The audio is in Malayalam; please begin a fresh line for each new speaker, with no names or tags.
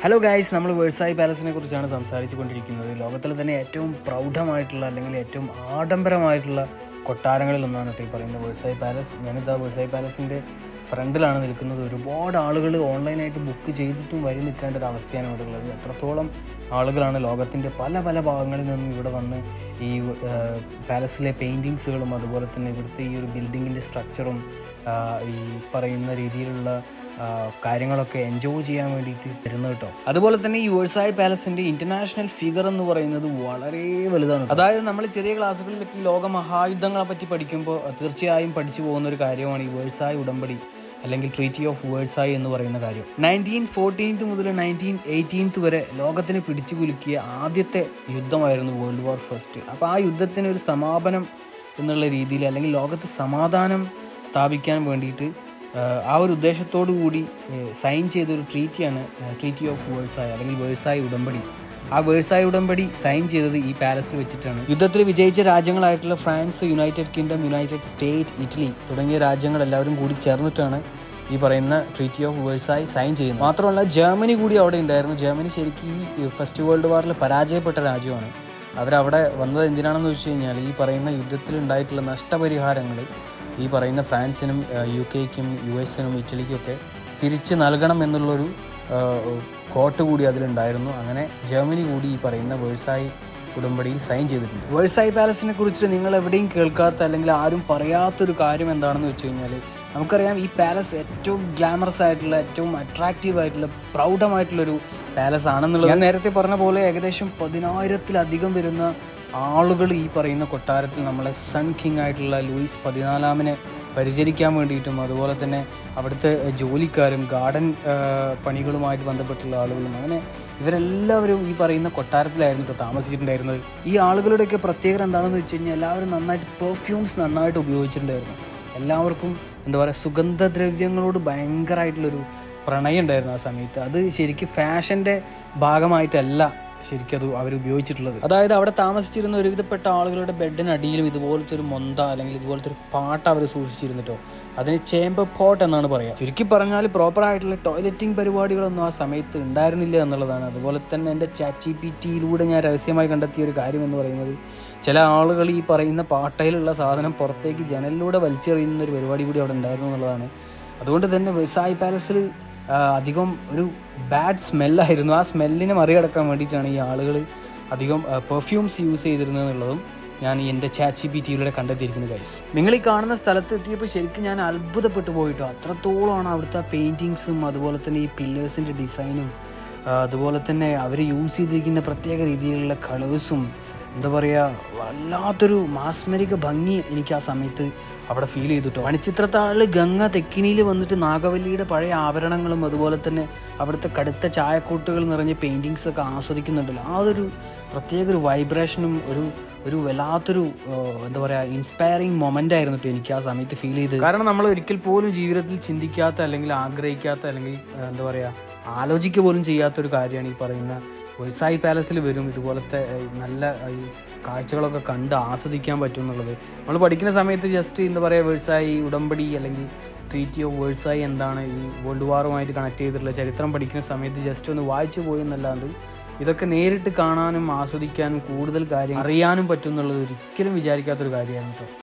ഹലോ ഗൈസ്, നമ്മൾ വേഴ്സായി പാലസിനെ കുറിച്ചാണ് സംസാരിച്ചു കൊണ്ടിരിക്കുന്നത്. ലോകത്തിലെ തന്നെ ഏറ്റവും പ്രൗഢമായിട്ടുള്ള അല്ലെങ്കിൽ ഏറ്റവും ആഡംബരമായിട്ടുള്ള കൊട്ടാരങ്ങളിൽ ഒന്നാണ് കേട്ടോ ഈ പറയുന്നത് വേഴ്സായി പാലസ്. ഞാനിതാ വേഴ്സായി പാലസിൻ്റെ ഫ്രണ്ടിലാണ് നിൽക്കുന്നത്. ഒരുപാട് ആളുകൾ ഓൺലൈനായിട്ട് ബുക്ക് ചെയ്തിട്ടും വരി നിൽക്കേണ്ട ഒരു അവസ്ഥയാണ് ഇവിടെ ഉള്ളത്. എത്രത്തോളം ആളുകളാണ് ലോകത്തിൻ്റെ പല പല ഭാഗങ്ങളിൽ നിന്നും ഇവിടെ വന്ന് ഈ പാലസിലെ പെയിൻറ്റിങ്സുകളും അതുപോലെ തന്നെ ഇവിടുത്തെ ഈ ഒരു ബിൽഡിങ്ങിൻ്റെ സ്ട്രക്ചറും ഈ പറയുന്ന രീതിയിലുള്ള കാര്യങ്ങളൊക്കെ എൻജോയ് ചെയ്യാൻ വേണ്ടിയിട്ട് വരുന്നത് കേട്ടോ. അതുപോലെ തന്നെ ഈ വേഴ്സായി പാലസിൻ്റെ ഇൻ്റർനാഷണൽ ഫിഗർ എന്ന് പറയുന്നത് വളരെ വലുതാണ്. അതായത് നമ്മൾ ചെറിയ ക്ലാസ്സുകളിലൊക്കെ ഈ ലോക മഹായുദ്ധങ്ങളെ പറ്റി പഠിക്കുമ്പോൾ തീർച്ചയായും പഠിച്ചു പോകുന്ന ഒരു കാര്യമാണ് ഈ വേഴ്സായി ഉടമ്പടി അല്ലെങ്കിൽ ട്രീറ്റി ഓഫ് വേഴ്സായി എന്ന് പറയുന്ന കാര്യം. 1914 മുതൽ 1918 വരെ ലോകത്തിന് പിടിച്ചു കുലുക്കിയ ആദ്യത്തെ യുദ്ധമായിരുന്നു വേൾഡ് വാർ ഫസ്റ്റ്. അപ്പോൾ ആ യുദ്ധത്തിന് ഒരു സമാപനം എന്നുള്ള രീതിയിൽ അല്ലെങ്കിൽ ലോകത്ത് സമാധാനം സ്ഥാപിക്കാൻ വേണ്ടിയിട്ട് ആ ഒരു ഉദ്ദേശത്തോടു കൂടി സൈൻ ചെയ്തൊരു ട്രീറ്റിയാണ് ട്രീറ്റി ഓഫ് വേഴ്സായി അല്ലെങ്കിൽ വേഴ്സായി ഉടമ്പടി. ആ വേഴ്സായി ഉടമ്പടി സൈൻ ചെയ്തത് ഈ പാലസിൽ വെച്ചിട്ടാണ്. യുദ്ധത്തിൽ വിജയിച്ച രാജ്യങ്ങളായിട്ടുള്ള France, United Kingdom, United State, Italy തുടങ്ങിയ രാജ്യങ്ങൾ എല്ലാവരും കൂടി ചേർന്നിട്ടാണ് ഈ പറയുന്ന ട്രീറ്റി ഓഫ് വേഴ്സായി സൈൻ ചെയ്യുന്നത്. മാത്രമല്ല ജർമ്മനി കൂടി അവിടെ ഉണ്ടായിരുന്നു. ജർമ്മനി ശരിക്കും ഈ ഫസ്റ്റ് വേൾഡ് വാറിൽ പരാജയപ്പെട്ട രാജ്യമാണ്. അവരവിടെ വന്നത് എന്തിനാണെന്ന് വെച്ച് കഴിഞ്ഞാൽ ഈ പറയുന്ന യുദ്ധത്തിൽ ഉണ്ടായിട്ടുള്ള നഷ്ടപരിഹാരങ്ങൾ ഈ പറയുന്ന ഫ്രാൻസിനും UK-ക്കും US-നും ഇറ്റലിക്കൊക്കെ തിരിച്ച് നൽകണം എന്നുള്ളൊരു കോട്ട് കൂടി അതിലുണ്ടായിരുന്നു. അങ്ങനെ ജർമ്മനി കൂടി ഈ പറയുന്ന വേഴ്സായി ഉടമ്പടിയിൽ സൈൻ ചെയ്തിട്ടുണ്ട്. വേഴ്സായി പാലസിനെ കുറിച്ച് നിങ്ങൾ എവിടെയും കേൾക്കാത്ത അല്ലെങ്കിൽ ആരും പറയാത്തൊരു കാര്യം എന്താണെന്ന് വെച്ച് കഴിഞ്ഞാൽ, നമുക്കറിയാം ഈ പാലസ് ഏറ്റവും ഗ്ലാമറസ് ആയിട്ടുള്ള, ഏറ്റവും അട്രാക്റ്റീവ് ആയിട്ടുള്ള, പ്രൗഢമായിട്ടുള്ളൊരു പാലസ് ആണെന്നുള്ളത്. ഞാൻ നേരത്തെ പറഞ്ഞ പോലെ ഏകദേശം 10,000-ലധികം വരുന്ന ആളുകൾ ഈ പറയുന്ന കൊട്ടാരത്തിൽ നമ്മളെ സൺ കിങ് ആയിട്ടുള്ള ലൂയിസ് 14 പരിചരിക്കാൻ വേണ്ടിയിട്ടും അതുപോലെ തന്നെ അവിടുത്തെ ജോലിക്കാരും ഗാർഡൻ പണികളുമായിട്ട് ബന്ധപ്പെട്ടുള്ള ആളുകളും അങ്ങനെ ഇവരെല്ലാവരും ഈ പറയുന്ന കൊട്ടാരത്തിലായിരുന്നു താമസിച്ചിട്ടുണ്ടായിരുന്നത്. ഈ ആളുകളുടെയൊക്കെ പ്രത്യേകത എന്താണെന്ന് വെച്ച് കഴിഞ്ഞാൽ എല്ലാവരും നന്നായിട്ട് പെർഫ്യൂംസ് നന്നായിട്ട് ഉപയോഗിച്ചിട്ടുണ്ടായിരുന്നു. എല്ലാവർക്കും എന്താ പറയുക, സുഗന്ധദ്രവ്യങ്ങളോട് ഭയങ്കരമായിട്ടുള്ളൊരു പ്രണയം ഉണ്ടായിരുന്നു ആ സമയത്ത്. അത് ശരിക്കും ഫാഷൻ്റെ ഭാഗമായിട്ടല്ല ശരിക്കും അത് അവർ ഉപയോഗിച്ചിട്ടുള്ളത്. അതായത് അവിടെ താമസിച്ചിരുന്ന ഒരുവിധപ്പെട്ട ആളുകളുടെ ബെഡിനടിയിലും ഇതുപോലത്തെ ഒരു മൊന്ത അല്ലെങ്കിൽ ഇതുപോലത്തെ ഒരു പാട്ട് അവർ സൂക്ഷിച്ചിരുന്നിട്ടോ. അതിന് ചേമ്പർ പോട്ട് എന്നാണ് പറയുക. ചുരുക്കി പറഞ്ഞാൽ പ്രോപ്പറായിട്ടുള്ള ടോയ്ലറ്റിംഗ് പരിപാടികളൊന്നും ആ സമയത്ത് ഉണ്ടായിരുന്നില്ല എന്നുള്ളതാണ്. അതുപോലെ തന്നെ എൻ്റെ ChatGPT-യിലൂടെ ഞാൻ രഹസ്യമായി കണ്ടെത്തിയ ഒരു കാര്യം എന്ന് പറയുന്നത്, ചില ആളുകൾ ഈ പറയുന്ന പാട്ടയിലുള്ള സാധനം പുറത്തേക്ക് ജനലിലൂടെ വലിച്ചെറിയുന്ന ഒരു പരിപാടി കൂടി അവിടെ ഉണ്ടായിരുന്നു എന്നുള്ളതാണ്. അതുകൊണ്ട് തന്നെ വേഴ്സായി പാലസിൽ അധികം ഒരു ബാഡ് സ്മെല്ലായിരുന്നു. ആ സ്മെല്ലിനെ മറികടക്കാൻ വേണ്ടിയിട്ടാണ് ഈ ആളുകൾ അധികം പെർഫ്യൂംസ് യൂസ് ചെയ്തിരുന്നത് എന്നുള്ളതും ഞാൻ എൻ്റെ ChatGPT-യിലൂടെ കണ്ടെത്തിയിരിക്കുന്നത് ഗൈസ്. നിങ്ങൾ ഈ കാണുന്ന സ്ഥലത്ത് എത്തിയപ്പോൾ ശരിക്കും ഞാൻ അത്ഭുതപ്പെട്ടു പോയിട്ടോ. അത്രത്തോളമാണ് അവിടുത്തെ പെയിൻറ്റിങ്സും അതുപോലെ തന്നെ ഈ പില്ലേഴ്സിൻ്റെ ഡിസൈനും അതുപോലെ തന്നെ അവർ യൂസ് ചെയ്തിരിക്കുന്ന പ്രത്യേക രീതിയിലുള്ള കളേഴ്സും എന്താ പറയുക, വല്ലാത്തൊരു മാസ്മരിക ഭംഗി എനിക്ക് ആ സമയത്ത് അവിടെ ഫീൽ ചെയ്തിട്ടോ. മണിച്ചിത്രത്താഴിൽ ഗംഗ തെക്കിനിയിൽ വന്നിട്ട് നാഗവല്ലിയുടെ പഴയ ആഭരണങ്ങളും അതുപോലെ തന്നെ അവിടുത്തെ കടുത്ത ചായക്കൂട്ടുകൾ നിറഞ്ഞ പെയിൻറ്റിങ്സൊക്കെ ആസ്വദിക്കുന്നുണ്ടല്ലോ. ആ ഒരു പ്രത്യേക ഒരു വൈബ്രേഷനും ഒരു വല്ലാത്തൊരു എന്താ പറയുക, ഇൻസ്പയറിങ് മൊമെൻ്റ് ആയിരുന്നു കേട്ടോ എനിക്ക് ആ സമയത്ത് ഫീൽ ചെയ്തത്. കാരണം നമ്മൾ ഒരിക്കൽ പോലും ജീവിതത്തിൽ ചിന്തിക്കാത്ത അല്ലെങ്കിൽ ആഗ്രഹിക്കാത്ത അല്ലെങ്കിൽ എന്താ പറയുക ആലോചിക്കുക പോലും ചെയ്യാത്തൊരു കാര്യമാണ് ഈ പറയുന്ന വേഴ്സായി പാലസിൽ വരും ഇതുപോലത്തെ നല്ല ഈ കാഴ്ചകളൊക്കെ കണ്ട് ആസ്വദിക്കാൻ പറ്റും എന്നുള്ളത്. നമ്മൾ പഠിക്കുന്ന സമയത്ത് ജസ്റ്റ് എന്താ പറയുക, വേഴ്സായി ഉടമ്പടി അല്ലെങ്കിൽ ട്രീറ്റി ഓഫ് വേഴ്സായി എന്താണ്, ഈ വേൾഡ് വാറുമായിട്ട് കണക്ട് ചെയ്തിട്ടുള്ള ചരിത്രം പഠിക്കുന്ന സമയത്ത് ജസ്റ്റ് ഒന്ന് വായിച്ചു പോയി എന്നല്ലാണ്ട് ഇതൊക്കെ നേരിട്ട് കാണാനും ആസ്വദിക്കാനും കൂടുതൽ കാര്യം അറിയാനും പറ്റും എന്നുള്ളത് ഒരിക്കലും വിചാരിക്കാത്തൊരു കാര്യമാണ് കേട്ടോ.